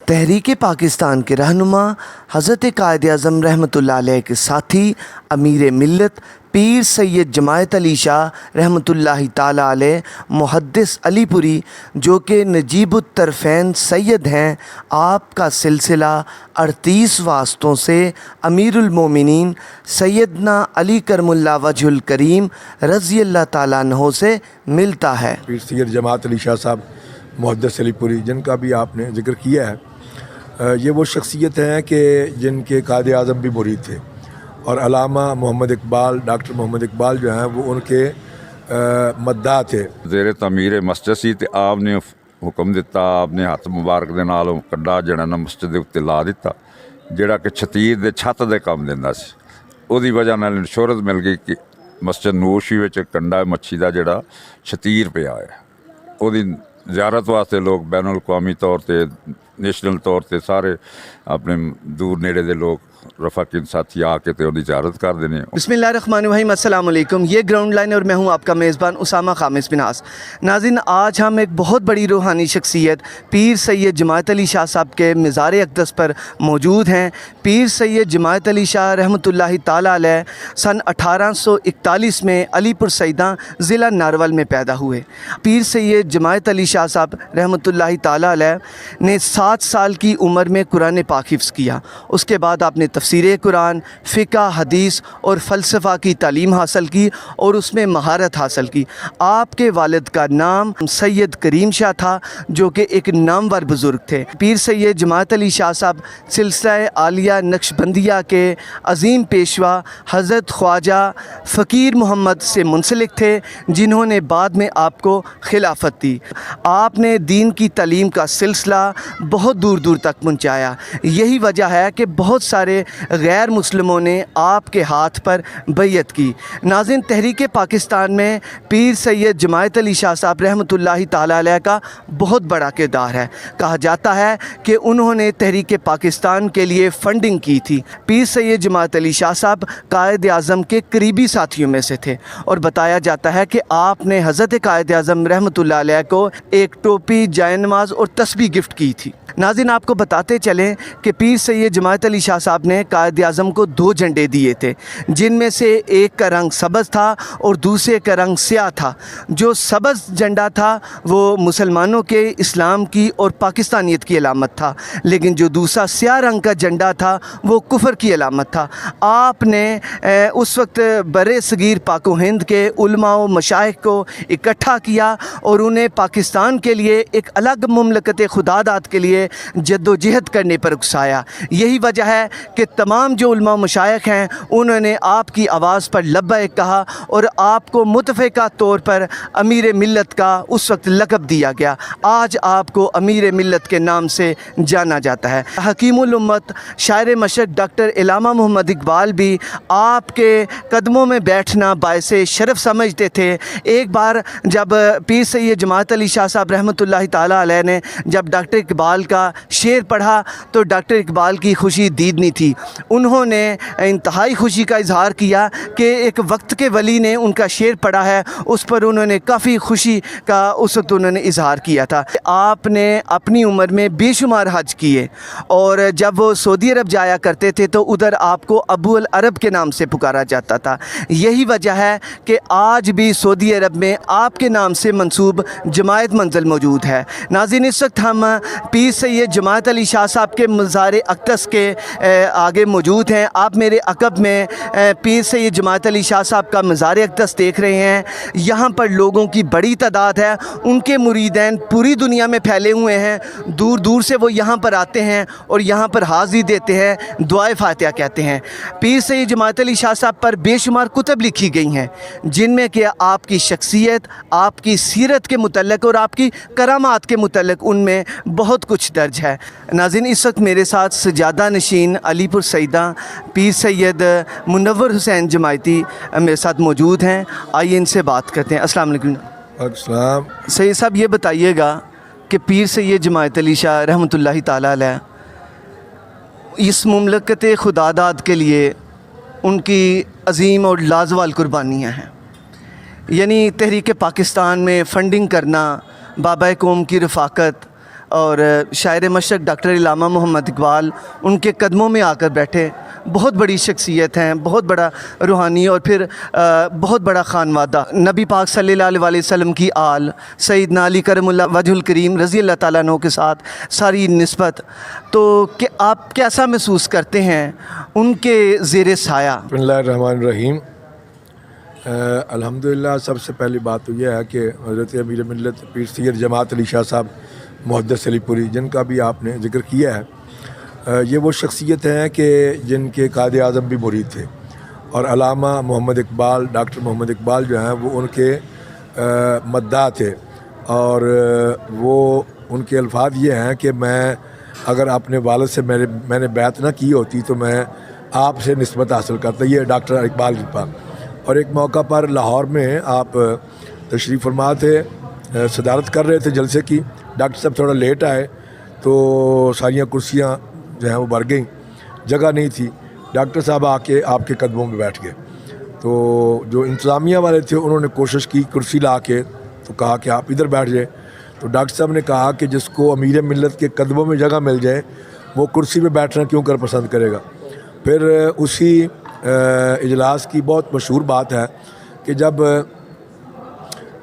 तहरीक पाकिस्तान के रहनुमा हज़रत कायद आज़म रहमतुल्लाह अलैह के साथी अमीर मिल्लत पीर सैयद जमायत अली शाह रहमतुल्लाह ताला अलैह मुहद्दिस अलीपुरी जो कि नजीबुत्तरफ़ैन सैयद हैं, आपका सिलसिला 38 वास्तों से अमीरुल मोमिनीन सैयदना अली करमुल्लाह वजहुल करीम रज़ी अल्लाह ताला अन्हो से मिलता है। पीर सैयद जमात अली शाह साहब मुहद्दिस अलीपुरी जिनका भी आपने जिक्र किया है, ये वो शख्सियत हैं कि जिनके कायद आज़म भी मुरीद थे और अलामा मोहम्मद इकबाल, डॉक्टर मोहम्मद इकबाल जो हैं वो उनके मद्दा थे। ज़ेरे तमीर मस्जिद सी ते आपने हुक्म दिता, आपने हत्थ मुबारक दे नाल कंडा जड़ा ना मस्जिद दे उत्ते ला दिता, जिहड़ा कि छतीर दे छत दे काम दिंदा सी। ਉਹਦੀ वजह नाल शोहरत मिल गई कि मस्जिद नूशी विच कंडा मच्छी दा जिहड़ा छतीर पिया है, ਉਹਦੀ ज़ियारत वास्ते लोग बैनुल अक़वामी तौर पर नेशनल तौर पर सारे अपने दूर नेड़े दे लोग रफ़ाकिन साथी आके तो उनकी ज़ियारत कर देने। बिस्मिल्लाहिर्रहमानिर्रहीम, अस्सलाम वालेकुम। ये ग्राउंड लाइन और मैं हूँ आपका मेज़बान उसामा खामिस बिनास। नाज़रीन, आज हम एक बहुत बड़ी रूहानी शख्सियत पीर सैयद जमायत अली शाह साहब के मज़ार अक़दस पर मौजूद हैं। पीर सैयद जमायत अली शाह रहमतुल्लाह ताला अलैह सन 1841 में अलीपुर सईदा ज़िला नारवल में पैदा हुए। पीर सैयद जमायत अली शाह साहब रहमतुल्लाह ताला अलैह ने 7 साल की उम्र में कुरान पाक हिफ्ज़ किया। उसके बाद आपने तफसीर कुरान, फ़िक़्ह, हदीस और फ़लसफ़ा की तालीम हासिल की और उसमें महारत हासिल की। आपके वालिद का नाम सैयद करीम शाह था जो कि एक नामवर बुज़ुर्ग थे। पीर सैयद जमात अली शाह साहब सिलसिला आलिया नक्शबंदिया के अज़ीम पेशवा हज़रत ख्वाजा फ़कीर मोहम्मद से मुंसलिक थे, जिन्होंने बाद में आपको खिलाफत दी। आपने दीन की तालीम का सिलसिला बहुत दूर दूर तक पहुँचाया। यही वजह है कि बहुत सारे गैर मुस्लिमों ने आपके हाथ पर बैयत की। नाज़रीन, तहरीक पाकिस्तान में पीर सैयद जमायत अली शाह साहब रहमतुल्लाह ताला अलैह का बहुत बड़ा किरदार है। कहा जाता है कि उन्होंने तहरीक पाकिस्तान के लिए फ़ंडिंग की थी। पीर सैयद जमायत अली शाह साहब कायद आज़म के करीबी साथियों में से थे और बताया जाता है कि आपने हज़रत कायद आज़म रहमतुल्लाह अलैह को एक टोपी, जायनमाज़ और तस्बीह गिफ्ट की थी। नाज़रीन, आपको बताते चलें कि पीर सैयद जमायत अली शाह साहब ने कायद आज़म को 2 झंडे दिए थे, जिनमें से एक का रंग सब्ज़ था और दूसरे का रंग स्याह था। जो सब्ज़ झंडा था वो मुसलमानों के इस्लाम की और पाकिस्तानियत की अलामत था, लेकिन जो दूसरा स्याह रंग का झंडा था वो कुफर की अलामत था। आपने उस वक्त बरे सगीर पाको हिंद के उलमा व मशाइख को इकट्ठा किया और उन्हें पाकिस्तान के लिए एक अलग मुमलकत खुदादात के लिए जद्दोजहद करने पर उकसाया। यही वजह है कि तमाम जो उलमा मशाइख हैं उन्होंने आपकी आवाज़ पर लब्बैक कहा और आपको मुतफ़िका तौर पर अमीर मिल्लत का उस वक्त लक़ब दिया गया। आज आपको अमीर मिल्लत के नाम से जाना जाता है। हकीमुल उम्मत शायर मशरक़ डॉक्टर इलामा मोहम्मद इकबाल भी आपके कदमों में बैठना बायसे शरफ़ समझते थे। एक बार जब पीर सैयद जमात अली शाह साहब रहमतुल्लाह ताला अलैह ने जब डॉक्टर इकबाल का शेर पढ़ा तो डॉक्टर इकबाल की खुशी दीद नहीं थी। उन्होंने इंतहाई खुशी का इजहार किया कि एक वक्त के वली ने उनका शेर पढ़ा है। उस पर उन्होंने काफ़ी खुशी का उस वक्त उन्होंने इजहार किया था। आपने अपनी उम्र में बेशुमार हज किए और जब वो सऊदी अरब जाया करते थे तो उधर आपको अबू अल अरब के नाम से पुकारा जाता था। यही वजह है कि आज भी सऊदी अरब में आपके नाम से मंसूब जमायत मंजिल मौजूद है। नाज़रीन, इस वक्त हम पीर सैयद जमात अली शाह साहब के मज़ार अक़दस के आगे मौजूद हैं। आप मेरे अक़ब में पीर सैयद जमात अली शाह साहब का मज़ार अक़दस देख रहे हैं। यहाँ पर लोगों की बड़ी तादाद है। उनके मुरीदैन पूरी दुनिया में फैले हुए हैं। दूर दूर से वो यहाँ पर आते हैं और यहाँ पर हाज़िरी देते हैं, दुआए फ़ातिहा कहते हैं। पीर सैयद जमात अली शाह साहब पर बेशुमार कुतब लिखी गई हैं, जिनमें कि आपकी शख्सियत, आपकी सीरत के मुतल्लिक़ और आपकी करामात के मुतल्लिक़ उनमें बहुत कुछ दर्ज है। नाज़रीन, इस वक्त मेरे साथ सजादा नशीन अलीपुर सईदा पीर सैयद मुनव्वर हुसैन जमायती मेरे साथ मौजूद हैं। आइए इनसे बात करते हैं। अस्सलाम वालेकुम। अस्सलाम। सैयद साहब, ये बताइएगा कि पीर सैयद जमायत अली शाह रहमतुल्लाह ताला अलैह इस मुमलकत खुदादाद के लिए उनकी अज़ीम और लाजवाल कुर्बानियाँ हैं। यानी तहरीक पाकिस्तान में फ़ंडिंग करना, बाबा कौम की रफ़ाकत, اور شاعر مشرق ڈاکٹر علامہ محمد اقبال ان کے قدموں میں آ کر بیٹھے. بہت بڑی شخصیت ہیں, بہت بڑا روحانی اور پھر بہت بڑا خانوادہ. نبی پاک صلی اللہ علیہ وسلم کی آل, سیدنا علی کرم اللہ وجہ الکریم رضی اللہ تعالیٰ عنہ کے ساتھ ساری نسبت. تو کہ آپ کیسا محسوس کرتے ہیں ان کے زیر سایہ؟ بسم اللہ الرحمن الرحیم. الحمدللہ سب سے پہلی بات تو یہ ہے کہ حضرت امیر ملت پیر سید جماعت علی شاہ صاحب محدث علی پوری جن کا بھی آپ نے ذکر کیا ہے, یہ وہ شخصیت ہیں کہ جن کے قائد اعظم بھی مرید تھے, اور علامہ محمد اقبال ڈاکٹر محمد اقبال جو ہیں وہ ان کے مداح تھے. اور وہ ان کے الفاظ یہ ہیں کہ میں اگر اپنے والد سے میں نے بیعت نہ کی ہوتی تو میں آپ سے نسبت حاصل کرتا. یہ ڈاکٹر اقبال پاک. اور ایک موقع پر لاہور میں آپ تشریف فرما تھے, صدارت کر رہے تھے جلسے کی. ڈاکٹر صاحب تھوڑا لیٹ آئے تو ساریاں کرسیاں جو ہیں وہ بھر گئیں, جگہ نہیں تھی. ڈاکٹر صاحب آ کے آپ کے قدموں میں بیٹھ گئے. تو جو انتظامیہ والے تھے انہوں نے کوشش کی کرسی لا کے, تو کہا کہ آپ ادھر بیٹھ جائیں. تو ڈاکٹر صاحب نے کہا کہ جس کو امیر ملت کے قدموں میں جگہ مل جائے وہ کرسی پہ بیٹھنا کیوں کر پسند کرے گا. پھر اسی اجلاس کی بہت مشہور بات ہے کہ جب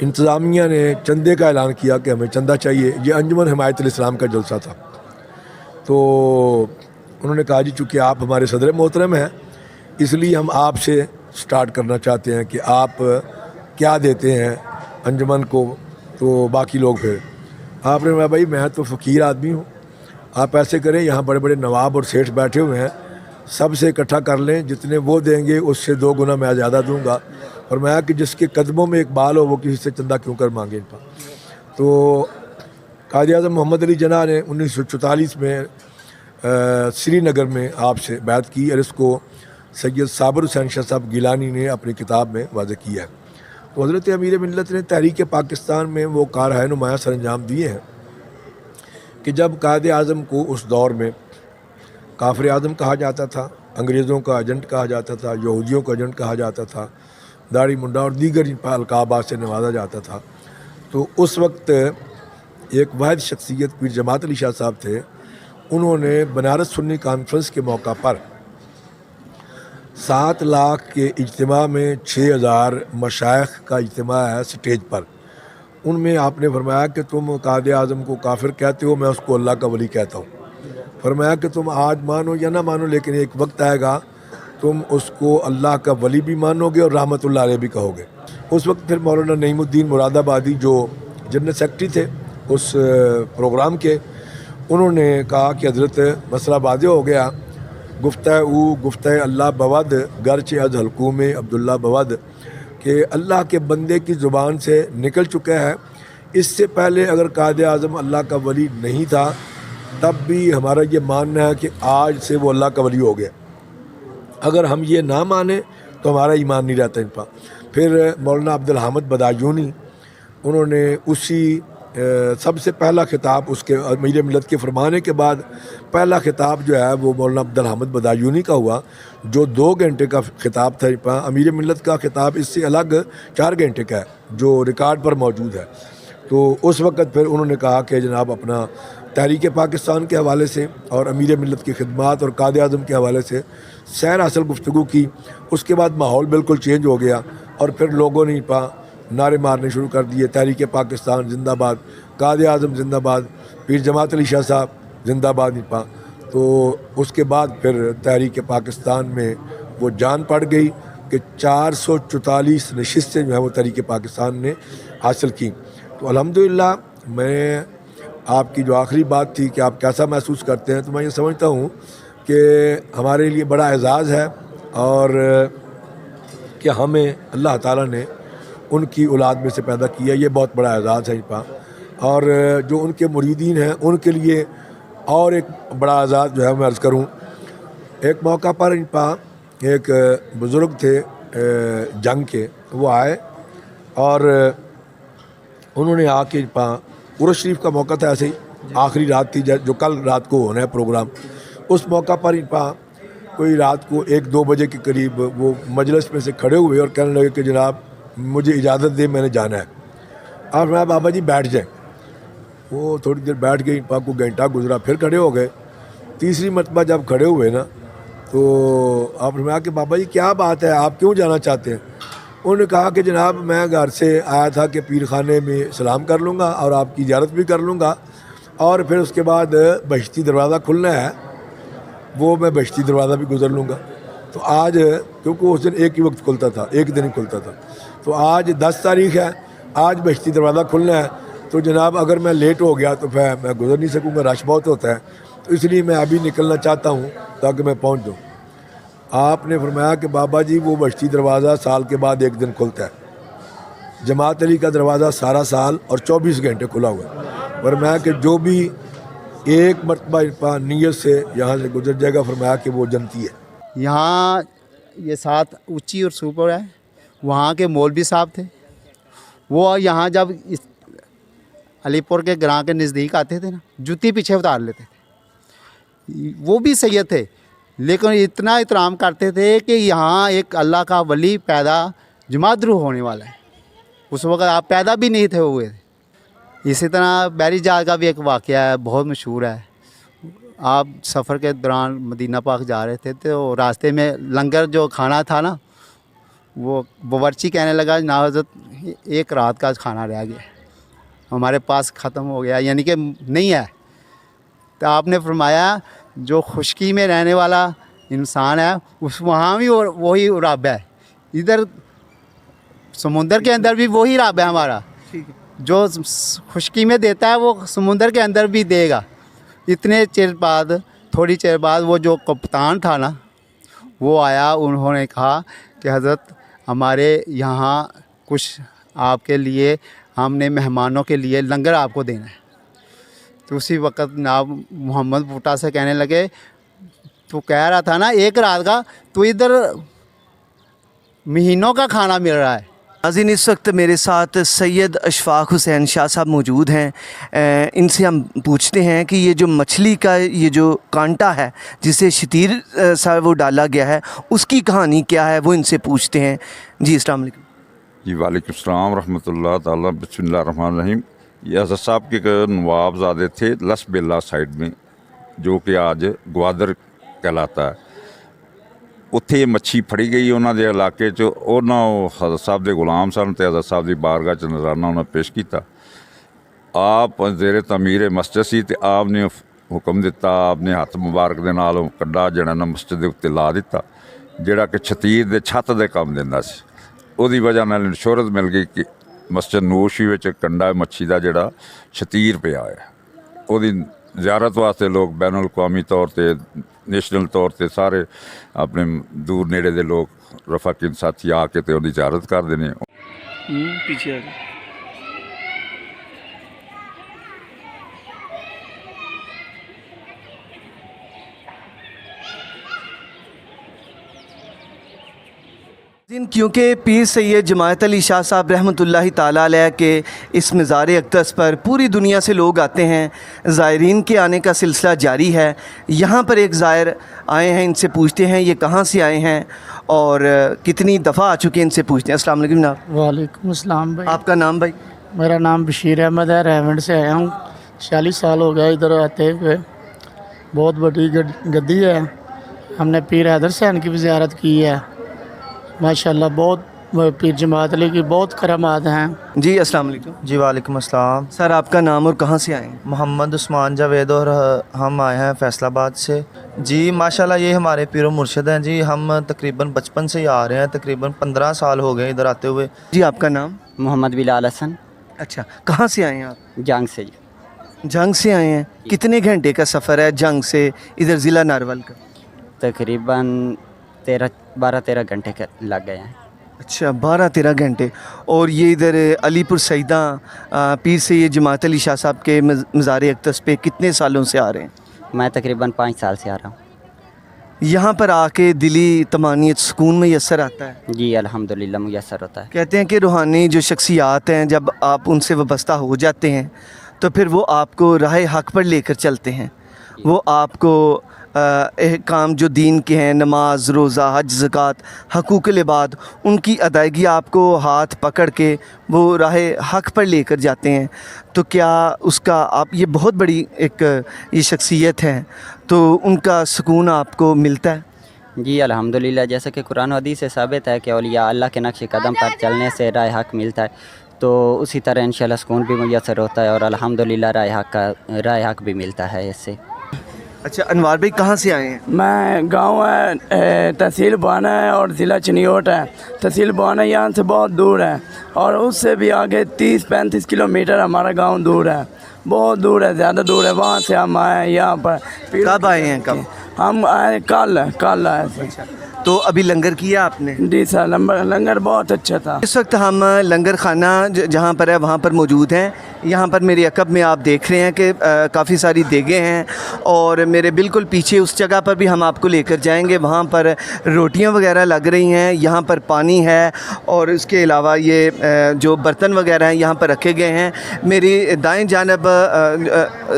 انتظامیہ نے چندے کا اعلان کیا کہ ہمیں چندہ چاہیے, یہ انجمن حمایت الاسلام کا جلسہ تھا, تو انہوں نے کہا جی چونکہ آپ ہمارے صدر محترم ہیں اس لیے ہم آپ سے سٹارٹ کرنا چاہتے ہیں کہ آپ کیا دیتے ہیں انجمن کو. تو باقی لوگ پھر آپ نے کہا بھائی میں تو فقیر آدمی ہوں, آپ ایسے کریں یہاں بڑے بڑے نواب اور سیٹھ بیٹھے ہوئے ہیں, سب سے اکٹھا کر لیں, جتنے وہ دیں گے اس سے 2 گنا میں زیادہ دوں گا. اور میں کہ جس کے قدموں میں اقبال ہو وہ کسی سے چندہ کیوں کر مانگے. تو قائد اعظم محمد علی جناح نے 1944 میں سری نگر میں آپ سے بیعت کی, اور اس کو سید صابر حسین شاہ صاحب گیلانی نے اپنی کتاب میں واضح کیا ہے. تو حضرت امیر ملت نے تحریک پاکستان میں وہ کارہائے نمایاں سر انجام دیے ہیں کہ جب قائد اعظم کو اس دور میں کافر اعظم کہا جاتا تھا, انگریزوں کا ایجنٹ کہا جاتا تھا, یہودیوں کا ایجنٹ کہا جاتا تھا, داڑھی منڈا اور دیگر القابات سے نوازا جاتا تھا. تو اس وقت ایک واحد شخصیت پیر جماعت علی شاہ صاحب تھے, انہوں نے بنارس سنی کانفرنس کے موقع پر 7 لاکھ کے اجتماع میں 6000 مشائخ کا اجتماع ہے اسٹیج پر, ان میں آپ نے فرمایا کہ تم قائد اعظم کو کافر کہتے ہو, میں اس کو اللہ کا ولی کہتا ہوں. فرمایا کہ تم آج مانو یا نہ مانو لیکن ایک وقت آئے گا تم اس کو اللہ کا ولی بھی مانو گے اور رحمت اللہ علیہ بھی کہو گے. اس وقت پھر مولانا نعیم الدین مراد آبادی جو جنرل سیکرٹری تھے اس پروگرام کے, انہوں نے کہا کہ حضرت مسئلہ واضح ہو گیا, گفتہ اللہ بود گرچہ از حلقوم عبداللہ بود, کہ اللہ کے بندے کی زبان سے نکل چکا ہے. اس سے پہلے اگر قائد اعظم اللہ کا ولی نہیں تھا تب بھی ہمارا یہ ماننا ہے کہ آج سے وہ اللہ کا ولی ہو گیا. اگر ہم یہ نہ مانیں تو ہمارا ایمان نہیں رہتا ان پر. پھر مولانا عبدالحامد بدایونی, انہوں نے اسی سب سے پہلا خطاب اس کے امیر ملت کے فرمانے کے بعد پہلا خطاب جو ہے وہ مولانا عبدالحامد بدایونی کا ہوا, جو 2 گھنٹے کا خطاب تھا. امیر ملت کا خطاب اس سے الگ 4 گھنٹے کا ہے جو ریکارڈ پر موجود ہے. تو اس وقت پھر انہوں نے کہا کہ جناب اپنا تحریک پاکستان کے حوالے سے اور امیر ملت کی خدمات اور قائد اعظم کے حوالے سے سیر اصل گفتگو کی. اس کے بعد ماحول بالکل چینج ہو گیا اور پھر لوگوں نے نعرے مارنے شروع کر دیے, تحریک پاکستان زندہ باد, قائد اعظم زندہ باد, پیر جماعت علی شاہ صاحب زندہ باد. تو اس کے بعد پھر تحریک پاکستان میں وہ جان پڑ گئی کہ 444 نشستیں جو ہیں وہ تحریک پاکستان نے حاصل کی. تو الحمدللہ میں آپ کی جو آخری بات تھی کہ آپ کیسا محسوس کرتے ہیں, تو میں یہ سمجھتا ہوں کہ ہمارے لیے بڑا اعزاز ہے اور کہ ہمیں اللہ تعالیٰ نے ان کی اولاد میں سے پیدا کیا, یہ بہت بڑا اعزاز ہے. اور جو ان کے مریدین ہیں ان کے لیے اور ایک بڑا اعزاز جو ہے میں عرض کروں. ایک موقع پر ایک بزرگ تھے جنگ کے, وہ آئے اور انہوں نے آ کے عرس شریف کا موقع تھا, ایسے ہی آخری رات تھی جو کل رات کو ہونا ہے پروگرام. اس موقع پر کوئی رات کو 1-2 بجے کے قریب وہ مجلس میں سے کھڑے ہوئے اور کہنے لگے کہ جناب مجھے اجازت دے, میں نے جانا ہے. آپ بابا جی بیٹھ جائیں. वो थोड़ी देर बैठ गई, पाक को घंटा गुजरा, फिर खड़े हो गए। तीसरी मरतबा जब खड़े हुए ना, तो आपने कहा कि बाबा जी क्या बात है, आप क्यों जाना चाहते हैं? उन्होंने कहा कि जनाब मैं घर से आया था कि पीर खाने में सलाम कर लूँगा और आपकी इजारत भी कर लूँगा, और फिर उसके बाद बहिश्ती दरवाज़ा खुलना है, वो मैं बहिश्ती दरवाज़ा भी गुजर लूँगा। तो आज क्योंकि उस दिन एक ही वक्त खुलता था, एक दिन ही खुलता था, तो आज 10 तारीख है, आज बहिश्ती दरवाज़ा खुलना है, तो जनाब अगर मैं लेट हो गया तो फिर मैं गुजर नहीं सकूँगा, रश बहुत होता है, तो इसलिए मैं अभी निकलना चाहता हूँ ताकि मैं पहुँच जाऊँ। आपने फरमाया कि बाबा जी वो बहिश्ती दरवाज़ा साल के बाद एक दिन खुलता है, जमात अली का दरवाज़ा सारा साल और 24 घंटे खुला हुआ है। फरमाया कि जो भी एक मरतबा नीयत से यहाँ से गुजर जाएगा, फरमाया कि वो जन्नती है। यहाँ ये 7 ऊंची और सुपर है, वहाँ के मौलवी साहब थे, वो यहाँ जब इस अलीपुर के ग्रां के नज़दीक आते थे ना, जूती पीछे उतार लेते थे। वो भी सैयद थे, लेकिन इतना एहतराम करते थे कि यहाँ एक अल्लाह का वली पैदा जमातरू होने वाला है। उस वक्त आप पैदा भी नहीं थे हुए थे। इसी तरह बैरी जहाज का भी एक वाक़या है, बहुत मशहूर है। आप सफ़र के दौरान मदीना पाक जा रहे थे, तो रास्ते में लंगर जो खाना था ना, वो बावर्ची कहने लगा ना हज़रत एक रात का खाना रह गया, हमारे पास ख़त्म हो गया, यानी कि नहीं है। तो आपने फरमाया जो खुशकी में रहने वाला इंसान है उस वहाँ भी वही रब है, इधर समुंदर के अंदर भी वही रब है हमारा। जो खुशकी में देता है वो समुंदर के अंदर भी देगा। इतने चेर बाद, थोड़ी चेर बाद वो जो कप्तान था ना, वो आया, उन्होंने कहा कि हज़रत हमारे यहाँ कुछ आपके लिए, हमने मेहमानों के लिए लंगर आपको देना है। तो उसी वक्त जनाब मोहम्मद भुट्टा से कहने लगे, तो कह रहा था ना एक रात का, तो इधर महीनों का खाना मिल रहा है। नाज़रीन, इस वक्त मेरे साथ सैयद अशफाक हुसैन शाह साहब मौजूद हैं। इनसे हम पूछते हैं कि ये जो मछली का ये जो कांटा है जिसे शतीर सा वो डाला गया है, उसकी कहानी क्या है, वो इनसे पूछते हैं। जी अस्सलाम वालेकुम। जी वालेकुम सलाम रहमतुल्लाह ताला, बिस्मिल्लाह रहमान रहीम। ये हज़रत साहब के एक नवाबजादे थे लस बेला साइड में, जो कि आज ग्वादर कहलाता है। ਉੱਥੇ ਮੱਛੀ ਫੜੀ ਗਈ ਉਹਨਾਂ ਦੇ ਇਲਾਕੇ 'ਚ। ਉਹਨਾਂ ਉਹ ਹਜ਼ਰਤ ਸਾਹਿਬ ਦੇ ਗੁਲਾਮ ਸਨ ਅਤੇ ਹਜ਼ਰਤ ਸਾਹਿਬ ਦੀ ਬਾਰਗਾਹ 'ਚ ਨਜ਼ਰਾਨਾ ਉਹਨਾਂ ਪੇਸ਼ ਕੀਤਾ। ਆਪ ਜ਼ੇਰੇ ਤਮੀਰ ਮਸਜਿਦ ਸੀ ਅਤੇ ਆਪ ਨੇ ਹੁਕਮ ਦਿੱਤਾ, ਆਪ ਨੇ ਹੱਥ ਮੁਬਾਰਕ ਦੇ ਨਾਲ ਉਹ ਕੰਡਾ ਜਿਹੜਾ ਨਾ ਮਸਜਿਦ ਦੇ ਉੱਤੇ ਲਾ ਦਿੱਤਾ, ਜਿਹੜਾ ਕਿ ਛਤੀਰ ਦੇ ਛੱਤ ਦੇ ਕੰਮ ਦਿੰਦਾ ਸੀ। ਉਹਦੀ ਵਜ੍ਹਾ ਨਾਲ ਸ਼ੋਹਰਤ ਮਿਲ ਗਈ ਕਿ ਮਸਜਿਦ ਨੂਰਸ਼ੀ ਵਿੱਚ ਕੰਡਾ ਮੱਛੀ ਦਾ ਜਿਹੜਾ ਛਤੀਰ ਪਿਆ ਹੋਇਆ, ਉਹਦੀ ਜ਼ਿਆਰਤ ਵਾਸਤੇ ਲੋਕ ਬੈਨ ਅਲ-ਅਕਵਾਮੀ ਤੌਰ 'ਤੇ, ਨੈਸ਼ਨਲ ਤੌਰ 'ਤੇ ਸਾਰੇ ਆਪਣੇ ਦੂਰ ਨੇੜੇ ਦੇ ਲੋਕ ਰਫਾਕਿਨ ਸਾਥੀ ਆ ਕੇ ਅਤੇ ਉਹਦੀ ਜ਼ਿਆਰਤ ਕਰਦੇ ਨੇ। पीछे आ जाओ। क्योंकि पीर सैयद जमात अली शाह साहब रहमतुल्लाहि ताला अलैह के इस मज़ार अक़दस पर पूरी दुनिया से लोग आते हैं, ज़ायरीन के आने का सिलसिला जारी है। यहाँ पर एक ज़ायर आए हैं, इनसे पूछते हैं ये कहाँ से आए हैं और कितनी दफ़ा आ चुके हैं, इनसे पूछते हैं। अस्सलाम वालेकुम जनाब। वालेकुम अस्सलाम भाई। आपका नाम भाई? मेरा नाम बशीर अहमद है, रेवंड से आया हूँ। 40 साल हो गया इधर आते हुए। बहुत बड़ी गद्दी है, हमने पीर हैदर हुसैन की भी ज़ियारत की है। माशाल्लाह बहुत पीर जमात अली की बहुत करामात हैं। जी अस्सलाम वालेकुम। जी वालेकुम अस्सलाम। सर आपका नाम और कहाँ से आए हैं? मोहम्मद उस्मान जावेद और हम आए हैं फैसलाबाद से। जी माशाल्लाह ये हमारे पीर मुर्शिद हैं जी। हम तकरीबन बचपन से ही आ रहे हैं, तकरीबन 15 साल हो गए इधर आते हुए। जी आपका नाम? मोहम्मद बिलाल हसन। अच्छा, कहाँ से आए हैं आप? जंग से जी। जंग से आए हैं। कितने घंटे का सफ़र है जंग से इधर ज़िला नारवल का? तकरीबन 12-13 घंटे लग गए हैं। अच्छा, 12-13 घंटे। और ये इधर अलीपुर सईदा पीर सैयद जमात अली शाह साहब के मज़ार अक़दस पे कितने सालों से आ रहे हैं? मैं तकरीबन 5 साल से आ रहा हूँ। यहाँ पर आके दिली तमानियत सुकून मैसर आता है? जी अल्हम्दुलिल्लाह मुयस्सर होता है। कहते हैं कि रूहानी जो शख्सियात हैं, जब आप उनसे वाबस्ता हो जाते हैं तो फिर वो आपको राह हक़ पर लेकर चलते हैं, वो आपको काम जो दीन के हैं, नमाज, रोज़ा, हज, ज़कात, हकूक़ुल इबाद, उनकी अदायगी आपको हाथ पकड़ के वो राह हक़ पर लेकर जाते हैं, तो क्या उसका आप ये बहुत बड़ी एक ये शख्सियत है, तो उनका सुकून आपको मिलता है? जी अल्हम्दुलिल्लाह, जैसा कि कुरान और हदीस से साबित है कि औलिया अल्लाह के नक्श कदम पर चलने से राह हक़ मिलता है, तो उसी तरह इंशाल्लाह सुकून भी मुयस्सर होता है और अल्हम्दुलिल्लाह राह हक़ भी मिलता है इससे। अच्छा अनवार भाई कहाँ से आए हैं? मैं गांव है तहसील बाना है और ज़िला चिनियोट है। तहसील बाना यहाँ से बहुत दूर है और उससे भी आगे 30-35 किलोमीटर हमारा गांव दूर है, बहुत दूर है, ज़्यादा दूर है। वहाँ से हम आए हैं यहाँ पर। कब आए हैं? कब? हम आए कल आए थे। तो अभी लंगर किया आपने? जी सर, लंगर बहुत अच्छा था। इस वक्त हम लंगर खाना जहाँ पर है वहाँ पर मौजूद हैं। यहाँ पर मेरे अकब में आप देख रहे हैं कि काफ़ी सारी देगें हैं और मेरे बिल्कुल पीछे उस जगह पर भी हम आपको लेकर जाएंगे। वहाँ पर रोटियाँ वगैरह लग रही हैं, यहाँ पर पानी है और इसके अलावा ये जो बर्तन वगैरह हैं यहाँ पर रखे गए हैं। मेरी दाएं जानब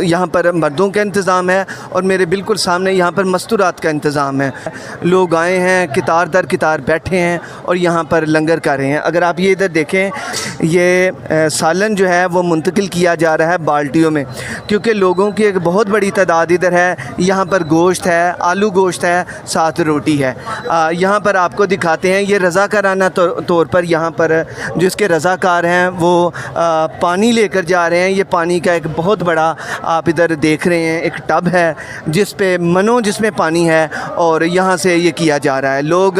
यहाँ पर मर्दों का इंतज़ाम है और मेरे बिल्कुल सामने यहाँ पर मस्तूरात का इंतज़ाम है। लोग आए हैं, कितार दर कितार बैठे हैं और यहाँ पर लंगर कर रहे हैं। अगर आप ये इधर देखें, ये सालन जो है वो मुंतकिल किया जा रहा है बाल्टियों में, क्योंकि लोगों की एक बहुत बड़ी तादाद इधर है। यहाँ पर गोश्त है, आलू गोश्त है, साथ रोटी है। यहाँ पर आपको दिखाते हैं, ये रज़ाकाराना तौर पर यहाँ पर जो इसके रज़ाकार हैं वो पानी लेकर जा रहे हैं। ये पानी का एक बहुत बड़ा आप इधर देख रहे हैं, एक टब है जिसमें पानी है और यहाँ से ये किया जा रहा है। लोग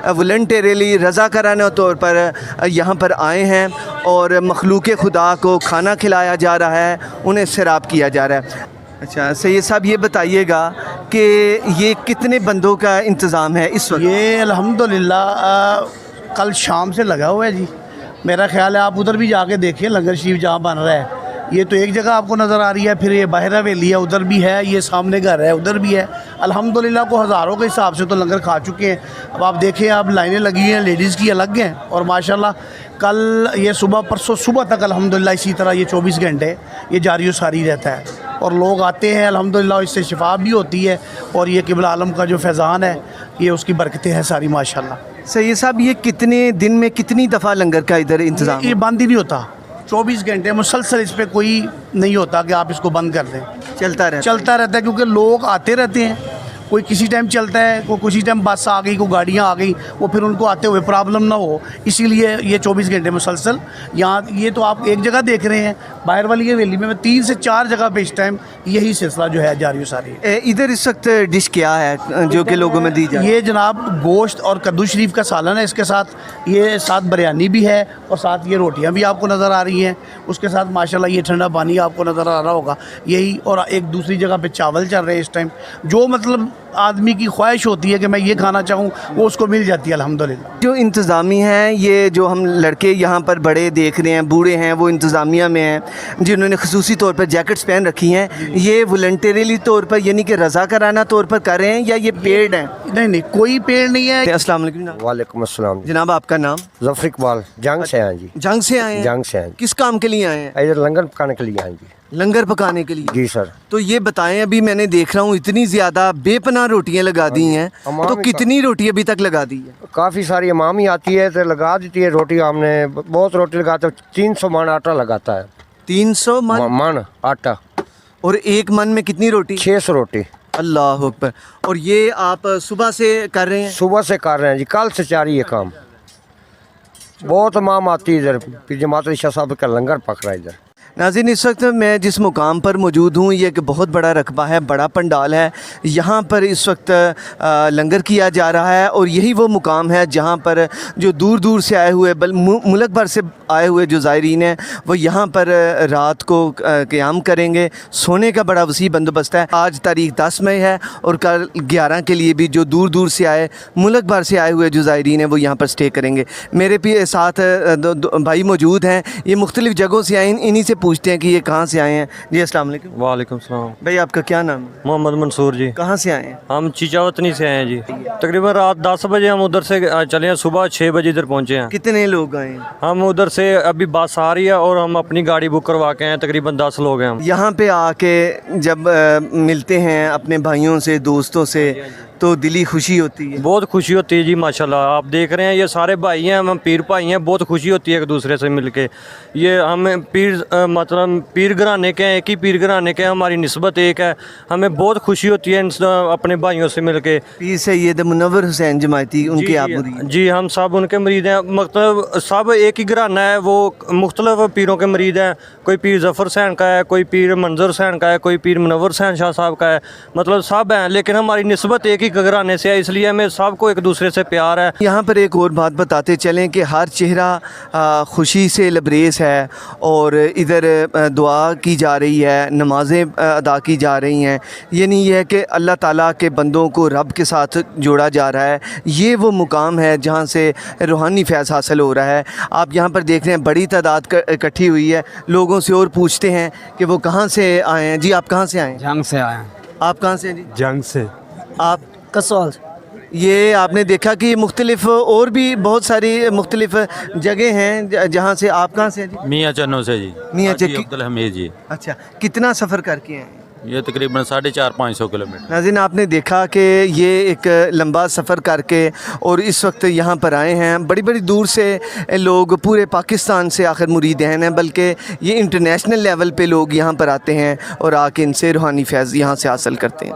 वॉलंटरीली रज़ाकाराना तौर पर यहाँ पर आए हैं और मखलूक़ खुदा को खाना खिलाया जा रहा है, उन्हें सैराब किया जा रहा है। अच्छा सैयद साहब ये बताइएगा कि ये कितने बंदों का इंतज़ाम है इस वक्त? ये अल्हम्दुलिल्लाह कल शाम से लगा हुआ है जी। मेरा ख्याल है आप उधर भी जाके देखिए लंगर शरीफ जहाँ बन रहा है। ये तो एक जगह आपको नज़र आ रही है, फिर ये बाहर हवेली है, उधर भी है, ये सामने घर है, उधर भी है। अल्हम्दुलिल्लाह को हज़ारों के हिसाब से तो लंगर खा चुके हैं। अब आप देखें, आप लाइनें लगी हैं, लेडीज़ की अलग हैं और माशाल्लाह कल ये सुबह परसों सुबह तक अल्हम्दुलिल्लाह इसी तरह ये 24 घंटे ये जारी व सारी रहता है और लोग आते हैं अल्हम्दुलिल्लाह, इससे शिफा भी होती है और ये क़िबला आलम का जो फैज़ान है ये उसकी बरकतें हैं सारी माशाल्लाह। सैयद साहब ये कितने दिन में कितनी दफ़ा लंगर का इधर इंतज़ाम? ये बंद ही नहीं होता, 24 घंटे मुसलसल इस पर कोई नहीं होता कि आप इसको बंद कर दें। चलता रहता है क्योंकि लोग आते रहते हैं। कोई किसी टाइम चलता है, कोई किसी टाइम बस आ गई, कोई गाड़ियाँ आ गई, वो फिर उनको आते हुए प्रॉब्लम ना हो, इसीलिए ये 24 घंटे मुसलसल यहाँ। ये तो आप एक जगह देख रहे हैं, बाहर वाली हवेली में 3 से 4 जगह पे इस टाइम यही सिलसिला जो है जारी सारी है। इधर इस वक्त डिश क्या है जो कि लोगों में दी जाए? ये जनाब गोश्त और कद्दू शरीफ का सालन है, इसके साथ ये साथ बिरयानी भी है और साथ ये रोटियाँ भी आपको नज़र आ रही हैं। उसके साथ माशाल्लाह ये ठंडा पानी आपको नज़र आ रहा होगा यही, और एक दूसरी जगह पे चावल चल रहे हैं इस टाइम। जो मतलब आदमी की ख्वाहिश होती है कि मैं ये खाना चाहूँ वो उसको मिल जाती है अल्हम्दुलिल्लाह। जो इंतज़ामी हैं, ये जो हम लड़के यहाँ पर बड़े देख रहे हैं, बूढ़े हैं, वो इंतज़ामिया में हैं जिन्होंने ख़ुसूसी तौर पर जैकेट्स पहन रखी हैं, ये वॉलंटरीली तौर पर यानी कि रज़ाकाराना तौर पर कर रहे हैं या ये पेड हैं? नहीं, कोई पेड़ नहीं है। अस्सलाम वालेकुम जनाब। वालेकुम अस्सलाम जनाब आपका नाम? ज़फ़र इकबाल, जंग से हैं जी। जंग से आए हैं? जंग से हैं। किस काम के लिए आए हैं? इधर लंगर पकाने के लिए हैं जी। लंगर पकाने के लिए? जी सर। तो ये बताएं, अभी मैंने देख रहा हूँ इतनी ज़्यादा बेपनाह रोटियाँ लगा दी हैं, तो कितनी रोटी अभी तक लगा दी है? काफ़ी सारी इमाम ही आती है तो लगा देती है रोटी। हमने बहुत रोटी लगाते, 300 मन आटा लगाता है। 300 मन आटा। और एक मन में कितनी रोटी? 600 रोटी। अल्लाह अकबर। और ये आप सुबह से कर रहे हैं? सुबह से कर रहे हैं जी, कल से जारी है काम। बहुत इमाम आती है इधर, फिर जमात शाह साहब का लंगर पक रहा है इधर। नाज़रीन इस वक्त मैं जिस मुकाम पर मौजूद हूँ ये एक बहुत बड़ा रकबा है, बड़ा पंडाल है। यहाँ पर इस वक्त लंगर किया जा रहा है और यही वो मुकाम है जहाँ पर जो दूर दूर से आए हुए मुल्क भर से आए हुए जो ज़ायरीन हैं वो यहाँ पर रात को क़याम करेंगे। सोने का बड़ा वसी बंदोबस्त है। आज तारीख़ 10 मई है और कल 11 के लिए भी जो दूर दूर से आए मुल्क भर से आए हुए जो ज़ायरीन हैं वो यहाँ पर स्टे करेंगे। मेरे भी साथ भाई मौजूद हैं, ये मुख्तलिफ़ जगहों से आए, इन्हीं से पूछते हैं कि ये कहाँ से आए हैं। जी अस्सलाम वालेकुम। वालेकुम सलाम। भाई आपका क्या नाम है? मोहम्मद मंसूर जी। कहाँ से आए हैं? हम चीचावतनी से आए हैं जी। तकरीबन रात 10 बजे हम उधर से चले हैं, सुबह 6 बजे इधर पहुंचे हैं। कितने लोग आए हैं? हम उधर से अभी बस आ रही है और हम अपनी गाड़ी बुक करवा के हैं, तकरीबन 10 लोग हैं हम। यहाँ पे आके जब मिलते हैं अपने भाइयों से, दोस्तों से, तो दिली खुशी होती है। बहुत खुशी होती है जी माशाल्लाह। आप देख रहे हैं ये सारे भाई हैं, हम पीर भाई हैं, बहुत खुशी होती है एक दूसरे से मिलके। ये हम पीर मतलब पीर घराने के हैं, एक ही पीर घराने के हैं, हमारी निस्बत एक है, हमें बहुत खुशी होती है अपने भाइयों से मिलके। पीर सैयद मुनव्वर हुसैन जमायती, उनके आप जी, मुरीद? जी हम सब उनके मरीद हैं, मतलब सब एक ही घराना है, वो मुख्तलिफ पीरों के मरीद हैं। कोई पीर ज़फ़र हुसैन का है, कोई पीर मंजर हुसैन का है, कोई पीर मुनव्वर हुसैन शाह साहब का है, मतलब सब हैं, लेकिन हमारी निस्बत एक ही घराने से है, इसलिए हमें सबको एक दूसरे से प्यार है। यहाँ पर एक और बात बताते चलें कि हर चेहरा खुशी से लबरेज है और इधर दुआ की जा रही है, नमाज़ें अदा की जा रही हैं। ये नहीं है कि अल्लाह ताला के बंदों को रब के साथ जोड़ा जा रहा है। ये वो मुकाम है जहाँ से रूहानी फैज़ हासिल हो रहा है। आप यहाँ पर देख रहे हैं बड़ी तादाद इकट्ठी हुई है। लोगों से और पूछते हैं कि वो कहाँ से आए हैं। जी आप कहाँ से आए हैं? जंग से आए हैं। आप कहाँ से हैं जी? जंग से। आप कसौल। ये आपने देखा कि मुख्तलिफ और भी बहुत सारी मुख्तलिफ जगह हैं जहाँ से। आप कहाँ से हैं जी? मियाँ चन्नो से जी। मियाँ हाजी चक्की। अब्दुल हमीद जी। अच्छा, कितना सफ़र करके हैं? ये तकरीबन 450-500 किलोमीटर। नाज़रीन, आपने देखा कि ये एक लंबा सफ़र करके और इस वक्त यहाँ पर आए हैं। बड़ी बड़ी दूर से लोग, पूरे पाकिस्तान से आखिर मुरीद हैं, बल्कि ये इंटरनेशनल लेवल पे लोग यहाँ पर आते हैं और आके इनसे रूहानी फैज़ यहाँ से हासिल करते हैं।